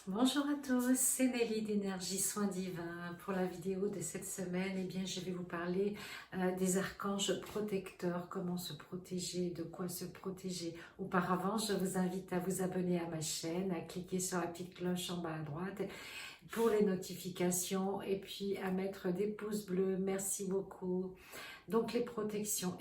Bonjour à tous, c'est Nelly d'Énergie Soins Divins. Pour la vidéo de cette semaine, je vais vous parler des archanges protecteurs, comment se protéger, de quoi se protéger. Auparavant, je vous invite à vous abonner à ma chaîne, à cliquer sur la petite cloche en bas à droite pour les notifications et puis à mettre des pouces bleus. Merci beaucoup. Donc les protections,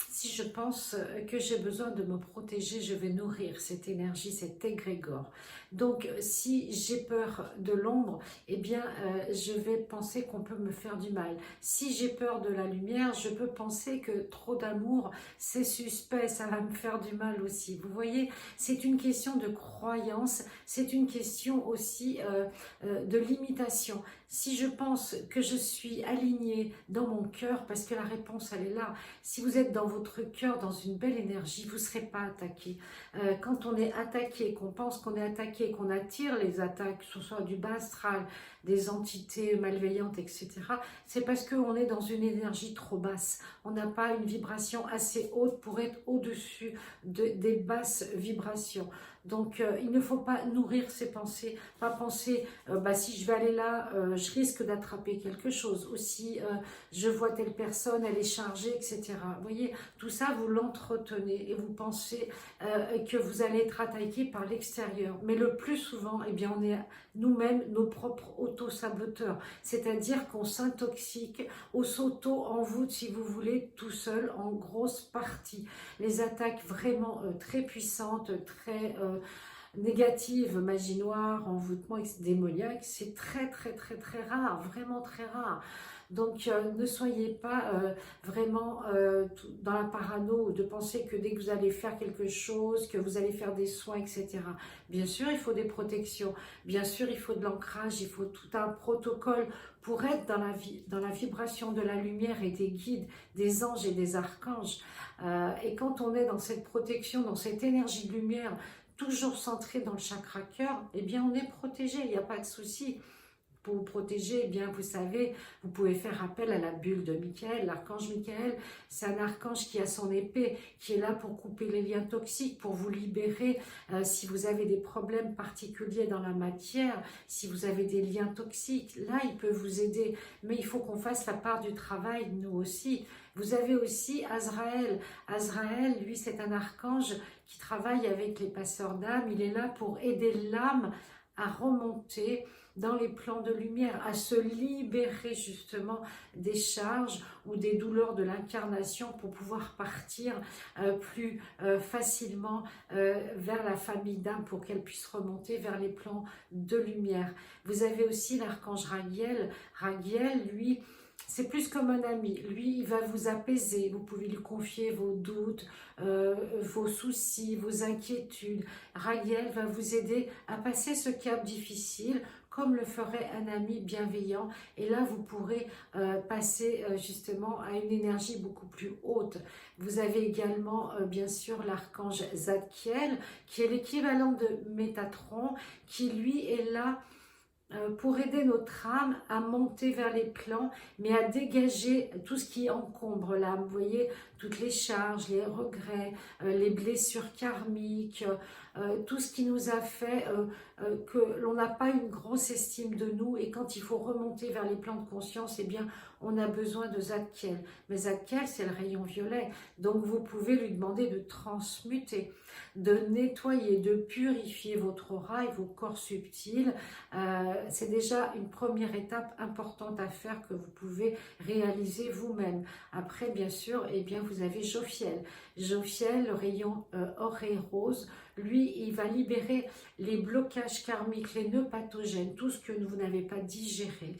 si je pense que j'ai besoin de me protéger, je vais nourrir cette énergie, cet égrégore. Donc si j'ai peur de l'ombre, je vais penser qu'on peut me faire du mal. Si j'ai peur de la lumière, je peux penser que trop d'amour, c'est suspect, ça va me faire du mal aussi. Vous voyez, c'est une question de croyance, c'est une question aussi de limitation. Si je pense que je suis alignée dans mon cœur, parce que la réponse elle est là, si vous êtes dans votre cœur, dans une belle énergie, vous ne serez pas attaqué. Quand on est attaqué, qu'on pense qu'on est attaqué, qu'on attire les attaques, que ce soit du bas astral, des entités malveillantes, etc., c'est parce qu'on est dans une énergie trop basse. On n'a pas une vibration assez haute pour être au-dessus des basses vibrations. Donc, il ne faut pas nourrir ses pensées, pas penser, si je vais aller là, je risque d'attraper quelque chose. Aussi, je vois telle personne, elle est chargée, etc. Vous voyez, tout ça, vous l'entretenez et vous pensez que vous allez être attaqué par l'extérieur. Mais le plus souvent, on est nous-mêmes nos propres auto-saboteurs. C'est-à-dire qu'on s'intoxique, on s'auto-envoûte, si vous voulez, tout seul, en grosse partie. Les attaques vraiment très puissantes, très négatives, magie noire, envoûtement démoniaque, c'est très très très très rare, vraiment très rare. Donc ne soyez pas vraiment dans la parano de penser que dès que vous allez faire quelque chose, que vous allez faire des soins, etc. Bien sûr, il faut des protections, bien sûr, il faut de l'ancrage, il faut tout un protocole pour être dans la vibration de la lumière et des guides, des anges et des archanges. Et quand on est dans cette protection, dans cette énergie de lumière, toujours centré dans le chakra cœur, on est protégé, il n'y a pas de souci. Pour vous protéger, vous savez, vous pouvez faire appel à la bulle de Michael. L'archange Michael, c'est un archange qui a son épée, qui est là pour couper les liens toxiques, pour vous libérer si vous avez des problèmes particuliers dans la matière, si vous avez des liens toxiques. Là, il peut vous aider, mais il faut qu'on fasse la part du travail, nous aussi. Vous avez aussi Azraël. Azraël, lui, c'est un archange qui travaille avec les passeurs d'âme. Il est là pour aider l'âme à remonter dans les plans de lumière, à se libérer justement des charges ou des douleurs de l'incarnation pour pouvoir partir plus facilement vers la famille d'âme pour qu'elle puisse remonter vers les plans de lumière. Vous avez aussi l'archange Raguel. Raguel, lui, c'est plus comme un ami. Lui, il va vous apaiser. Vous pouvez lui confier vos doutes, vos soucis, vos inquiétudes. Raguel va vous aider à passer ce cap difficile comme le ferait un ami bienveillant. Et là, vous pourrez passer justement à une énergie beaucoup plus haute. Vous avez également, bien sûr, l'archange Zadkiel, qui est l'équivalent de Métatron, qui lui est là pour aider notre âme à monter vers les plans, mais à dégager tout ce qui encombre l'âme. Vous voyez, toutes les charges, les regrets, les blessures karmiques, tout ce qui nous a fait que l'on n'a pas une grosse estime de nous. Et quand il faut remonter vers les plans de conscience, on a besoin de Zadkiel. Mais Zadkiel, c'est le rayon violet. Donc vous pouvez lui demander de transmuter, de nettoyer, de purifier votre aura et vos corps subtils. C'est déjà une première étape importante à faire que vous pouvez réaliser vous-même. Après, bien sûr, vous avez Jophiel. Jophiel, le rayon or et rose, lui, il va libérer les blocages karmiques, les nœuds pathogènes, tout ce que vous n'avez pas digéré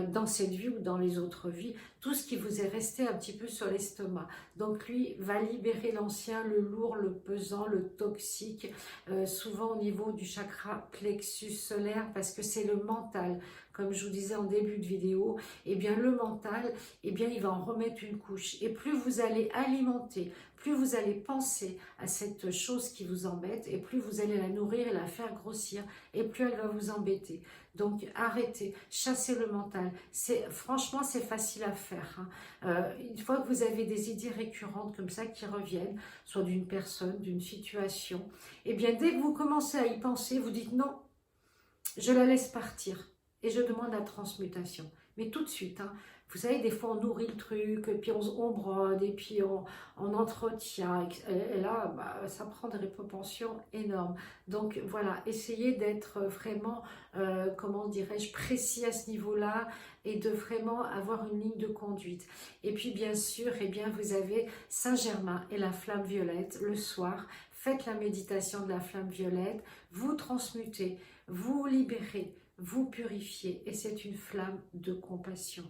dans cette vie ou dans les autres vies, tout ce qui vous est resté un petit peu sur l'estomac. Donc lui va libérer l'ancien, le lourd, le pesant, le toxique, souvent au niveau du chakra plexus solaire, parce que c'est le mental. Comme je vous disais en début de vidéo, le mental, il va en remettre une couche. Et plus vous allez alimenter, plus vous allez penser à cette chose qui vous embête, et plus vous allez la nourrir et la faire grossir, et plus elle va vous embêter. Donc arrêtez, chassez le mental. Franchement, c'est facile à faire. Une fois que vous avez des idées récurrentes comme ça qui reviennent, soit d'une personne, d'une situation, dès que vous commencez à y penser, vous dites non. je la laisse partir et je demande la transmutation. Mais tout de suite, hein. Vous savez, des fois on nourrit le truc, et puis on brode, et puis on entretient, et là, bah, ça prend des proportions énormes. Donc voilà, essayez d'être vraiment, comment dirais-je, précis à ce niveau-là, et de vraiment avoir une ligne de conduite. Et puis bien sûr, eh bien, vous avez Saint-Germain et la flamme violette le soir. Faites la méditation de la flamme violette, vous transmutez, vous libérez, vous purifiez, et c'est une flamme de compassion.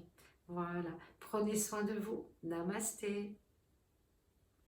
Voilà, prenez soin de vous. Namasté.